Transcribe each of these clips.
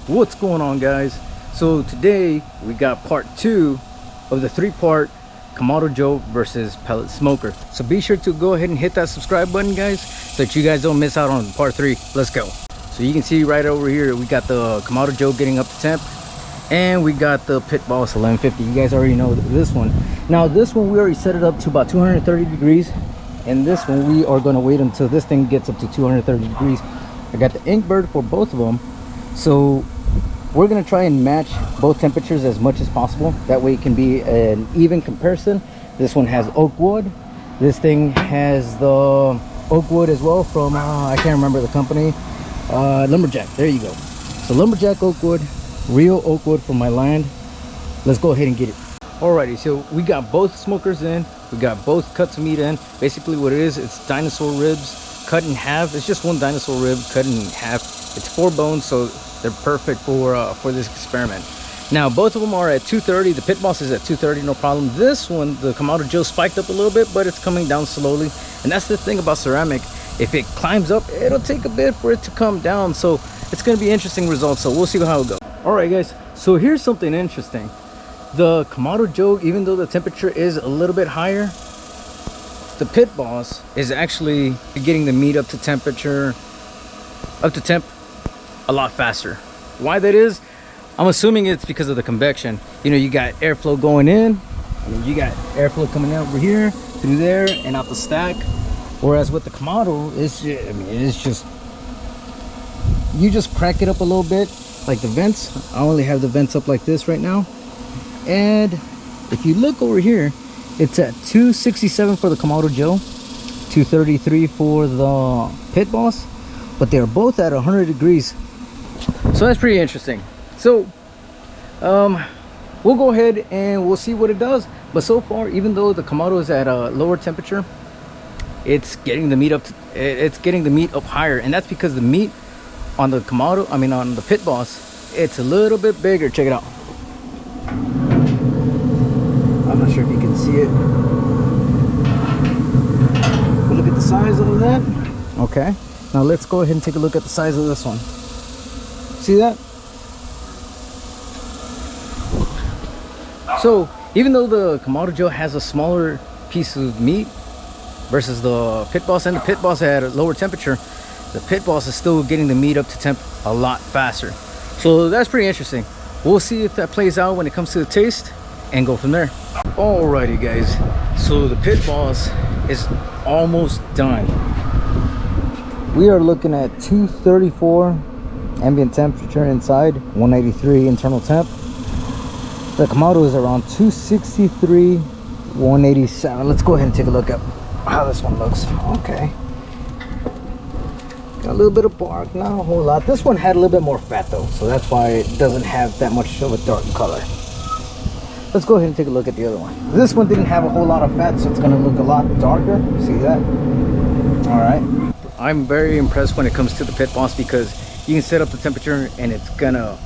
What's going on, guys? So today we got part 2 of the 3-part Kamado Joe versus pellet smoker. So be sure to go ahead and hit that subscribe button, guys, so that you guys don't miss out on part 3. Let's go. So you can see right over here we got the Kamado Joe getting up to temp, and we got the Pit Boss 1150. You guys already know this one. Now this one we already set it up to about 230 degrees, and this one we are going to wait until this thing gets up to 230 degrees. I got the Inkbird for both of them, so we're going to try and match both temperatures as much as possible. That way it can be an even comparison. This one has oak wood. This thing has the oak wood as well from I can't remember the company. Lumberjack, there you go. So Lumberjack oak wood, real oak wood from my land. Let's go ahead and get it. Alrighty, so we got both smokers in, we got both cuts of meat in. Basically what it is, it's dinosaur ribs cut in half. It's just one dinosaur rib cut in half. It's 4 bones, so they're perfect for this experiment. Now both of them are at 230. The Pit Boss is at 230, no problem. This one, the Kamado Joe, spiked up a little bit, but it's coming down slowly. And that's the thing about ceramic. If it climbs up, it'll take a bit for it to come down. So it's going to be interesting results. So we'll see how it goes. All right, guys. So here's something interesting. The Kamado Joe, even though the temperature is a little bit higher, the Pit Boss is actually getting the meat up to temp a lot faster. Why that is, I'm assuming it's because of the convection. You know, you got airflow going in, and you got airflow coming out over here, through there, and out the stack. Whereas with the Kamado, it's just, you just crack it up a little bit, like the vents. I only have the vents up like this right now. And if you look over here, it's at 267 for the Kamado Joe, 233 for the Pit Boss, but they're both at 100 degrees. So that's pretty interesting. So we'll go ahead and we'll see what it does. But so far, even though the Kamado is at a lower temperature, it's getting the meat up higher, and that's because the meat on the Kamado, on the Pit Boss, it's a little bit bigger. Check it out. I'm not sure if you can see it, but look at the size of that. Okay, now let's go ahead and take a look at the size of this one. See that? So even though the Kamado Joe has a smaller piece of meat versus the Pit Boss, and the Pit Boss at a lower temperature, the Pit Boss is still getting the meat up to temp a lot faster. So that's pretty interesting. We'll see if that plays out when it comes to the taste and go from there. Alrighty, guys, so the Pit Boss is almost done. We are looking at 234 ambient temperature inside, 193 internal temp. The Kamado is around 263, 187. Let's go ahead and take a look at how this one looks. Okay, got a little bit of bark, not a whole lot. This one had a little bit more fat though, so that's why it doesn't have that much of a dark color. Let's go ahead and take a look at the other one. This one didn't have a whole lot of fat, so it's going to look a lot darker. See that? All right. I'm very impressed when it comes to the Pit Boss, because you can set up the temperature and it's gonna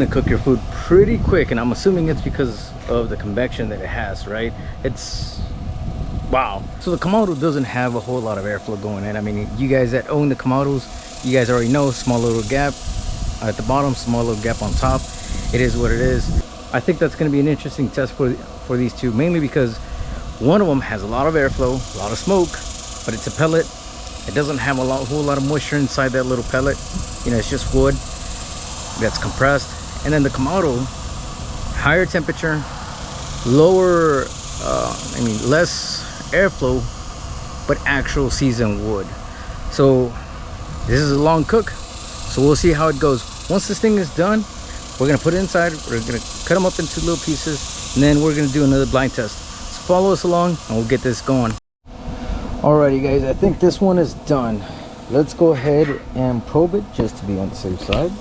cook your food pretty quick. And I'm assuming it's because of the convection that it has, right? It's wow. So the Kamado doesn't have a whole lot of airflow going in. You guys that own the Kamados, you guys already know, small little gap at the bottom, small little gap on top. It is what it is. I think that's going to be an interesting test for these two, mainly because one of them has a lot of airflow, a lot of smoke, but it's a pellet. It doesn't have a whole lot of moisture inside that little pellet. You know, it's just wood that's compressed. And then the Kamado, higher temperature, lower, less airflow, but actual seasoned wood. So this is a long cook. So we'll see how it goes. Once this thing is done, we're gonna put it inside. We're gonna cut them up into little pieces, and then we're gonna do another blind test. So follow us along, and we'll get this going. Alrighty, guys, I think this one is done. Let's go ahead and probe it just to be on the safe side.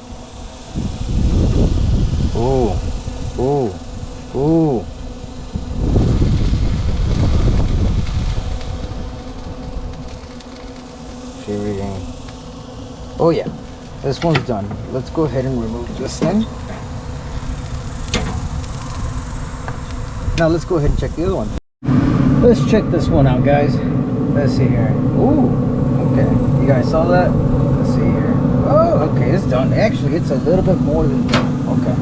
Oh, oh, oh. Oh yeah, this one's done. Let's go ahead and remove this thing. Now let's go ahead and check the other one. Let's check this one out, guys. Let's see here. Ooh, okay. You guys saw that? Let's see here. Oh, Okay, it's done. Actually, it's a little bit more than done. Okay.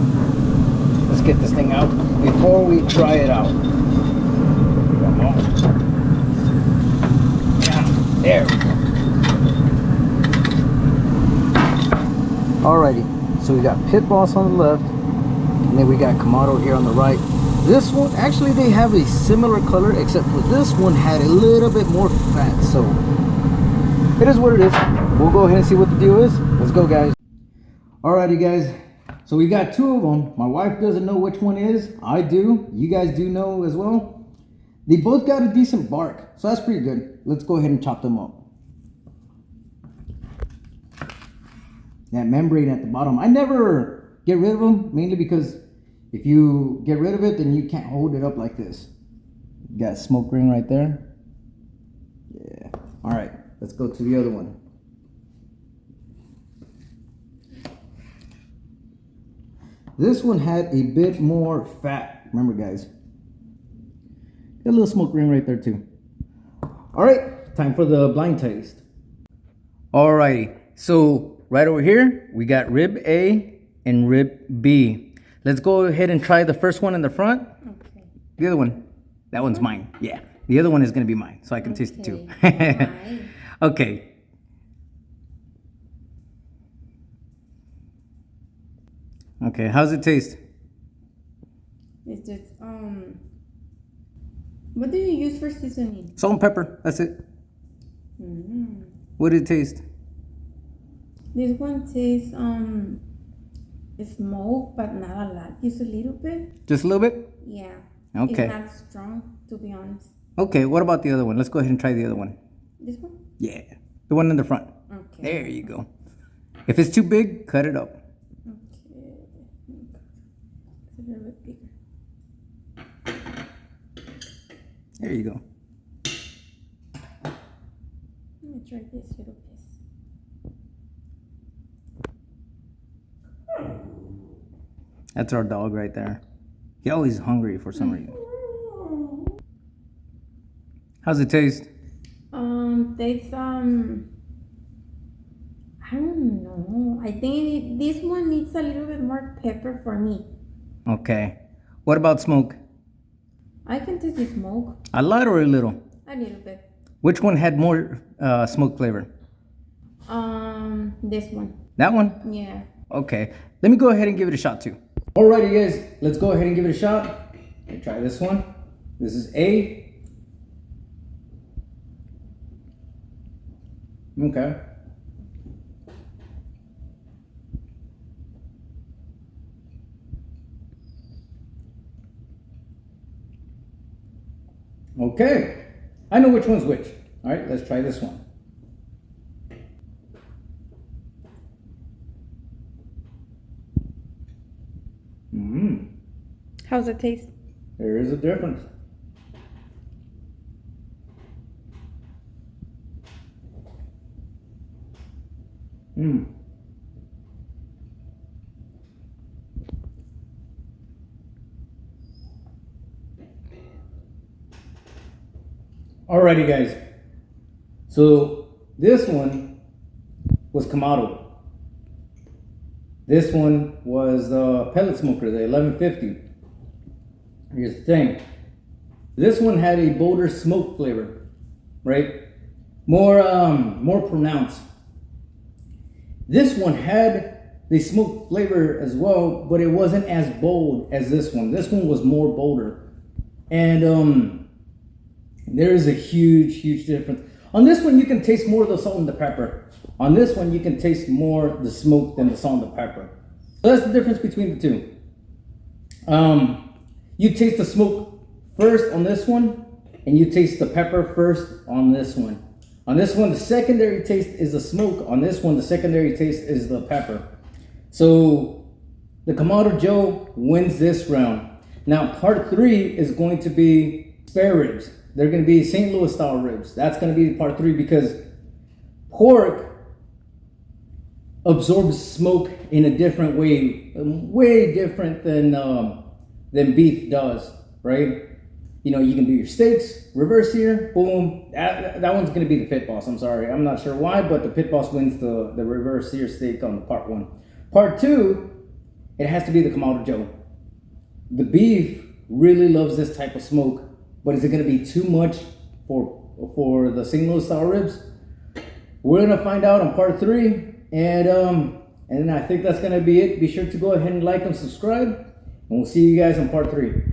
Let's get this thing out before we try it out. Come on. Yeah, there we go. Alrighty, so we got Pit Boss on the left, and then we got Kamado here on the right. This one, actually they have a similar color, except for this one had a little bit more fat, so it is what it is. We'll go ahead and see what the deal is. Let's go, guys. Alrighty, guys, so we got two of them. My wife doesn't know which one is. I do. You guys do know as well. They both got a decent bark, so that's pretty good. Let's go ahead and chop them up. That membrane at the bottom, I never get rid of them, mainly because if you get rid of it, then you can't hold it up like this. You got a smoke ring right there. Yeah. All right, let's go to the other one. This one had a bit more fat. Remember, guys, got a little smoke ring right there too. All right, time for the blind taste. All righty, so right over here, we got rib A and rib B. Let's go ahead and try the first one in the front. Okay. The other one, that one's mine. Yeah, the other one is gonna be mine, so I can taste it too. Okay. Okay, how's it taste? It's just, what do you use for seasoning? Salt and pepper, that's it. What did it taste? This one tastes, smoke, but not a lot. Just a little bit. Just a little bit? Yeah. Okay. It's not strong, to be honest. Okay, what about the other one? Let's go ahead and try the other one. This one? Yeah, the one in the front. Okay. There you go. If it's too big, cut it up. Okay. It's a little bit bigger. There you go. Let me try this little piece. That's our dog right there. He always hungry for some reason. How's it taste? Tastes, I don't know. I think this one needs a little bit more pepper for me. Okay. What about smoke? I can taste the smoke. A lot or a little? A little bit. Which one had more smoke flavor? This one. That one? Yeah. Okay. Let me go ahead and give it a shot too. Alrighty, guys. Let's go ahead and give it a shot. Let's try this one. This is A. Okay. Okay. I know which one's which. All right, let's try this one. How's it taste? There is a difference. Alrighty, guys. So this one was Kamado. This one was the pellet smoker, the 1150. Here's the thing. This one had a bolder smoke flavor, right? More pronounced. This one had the smoke flavor as well, but it wasn't as bold as this one. This one was more bolder. And there is a huge, huge difference. On this one, you can taste more of the salt and the pepper. On this one, you can taste more the smoke than the salt and the pepper. So that's the difference between the two. You taste the smoke first on this one, and you taste the pepper first on this one. On this one, the secondary taste is the smoke. On this one, the secondary taste is the pepper. So the Kamado Joe wins this round. Now, part 3 is going to be spare ribs. They're going to be St. Louis style ribs. That's going to be part 3 because pork absorbs smoke in a different way different than beef does, right? You know, you can do your steaks, reverse sear, boom. That one's gonna be the pit boss. I'm sorry, I'm not sure why, but the pit boss wins the reverse sear steak on part 1. Part 2, it has to be the Kamado Joe. The beef really loves this type of smoke, but is it gonna be too much for the single style ribs? We're gonna find out on part 3, and I think that's gonna be it. Be sure to go ahead and like and subscribe, and we'll see you guys on part 3.